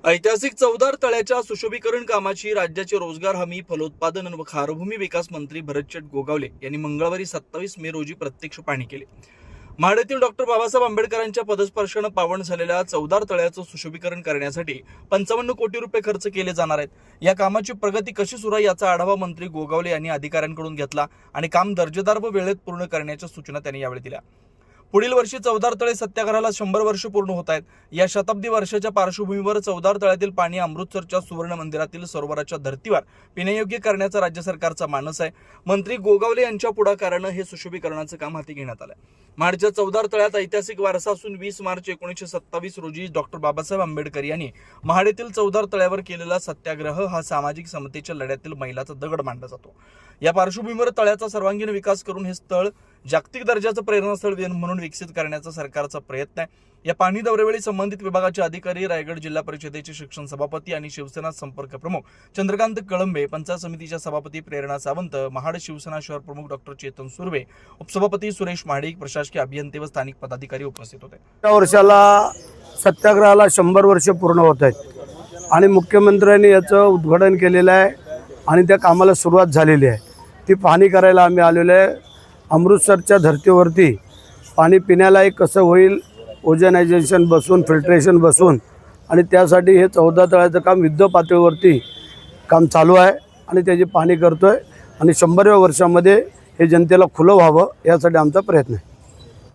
ऐतिहासिक चौदार तळ्याच्या सुशोभीकरण कामाची राज्याचे रोजगार हमी, फलोत्पादन व खारभूमी विकास मंत्री भरतशेठ गोगावले यांनी मंगळवारी 27 मे रोजी प्रत्यक्ष पाहणी केली। महाडेतील डॉक्टर बाबासाहेब आंबेडकरांच्या पदस्पर्शाने पावन झालेल्या चौदार तळ्याचं सुशोभीकरण करण्यासाठी 55 कोटी रुपये खर्च केले जाणार आहेत। या कामाची प्रगती कशी सुरू आहे याचा आढावा मंत्री गोगावले यांनी अधिकाऱ्यांकडून घेतला आणि काम दर्जेदार व वेळेत पूर्ण करण्याच्या सूचना त्यांनी यावेळी दिल्या। पुढील वर्षी चौदार तळे सत्याग्रहाला 100 वर्ष पूर्ण होत आहेत। या शताब्दी वर्षाच्या पार्श्वभूमीवर चौदार तळ्यातील पाणी अमृतसरच्या सुवर्ण मंदिरातील सरोवराच्या धर्तीवर पिण्यायोग्य करण्याचा राज्य सरकारचा मानस आहे। मंत्री गोगावले यांच्या पुढाकाराने हे सुशोभीकरणाचे काम हाती घेण्यात आले। महाडच्या चौदार तळ्यात ऐतिहासिक वारसा असून 20 मार्च 1927 रोजी डॉक्टर बाबासाहेब आंबेडकर यांनी महाडेतील चौदार तळ्यावर केलेला सत्याग्रह हा सामाजिक समतेच्या लढ्यातील मैलाचा दगड मानला जातो। या पार्श्वभूमीवर तळ्याचा सर्वांगीण विकास करून हे स्थळ जागतिक दर्जाचं प्रेरणास्थळ म्हणून विकसित करण्याचा सरकारचा प्रयत्न आहे। या पाहणी दौऱ्यावेळी संबंधित विभागाचे अधिकारी, रायगड जिल्हा परिषदेचे शिक्षण सभापती आणि शिवसेना संपर्क प्रमुख चंद्रकांत कळंबे, पंचायत समितीच्या सभापती प्रेरणा सावंत, महाड शिवसेना शहर प्रमुख डॉक्टर चेतन सुर्वे, उपसभापती सुरेश महाडिक, प्रशासकीय अभियंते व स्थानिक पदाधिकारी उपस्थित होते। या वर्षाला सत्याग्रहाला 100 वर्ष पूर्ण होत आहेत आणि मुख्यमंत्र्यांनी याचं उद्घाटन केलेलं आहे आणि त्या कामाला सुरुवात झालेली आहे। ती पाहणी करायला आम्ही आलेलो आहे। अमृतसरच्या धर्तीवरती पाणी पिण्यालायक कसं होईल, ओझोनायझेशन बसून, फिल्ट्रेशन बसून, आणि त्यासाठी हे 14 तळ्याचं काम युद्ध पातळीवरती काम चालू आहे आणि त्याची पाहणी करतोय आणि 100व्या वर्षामध्ये हे जनतेला खुलं व्हावं यासाठी आमचा प्रयत्न आहे।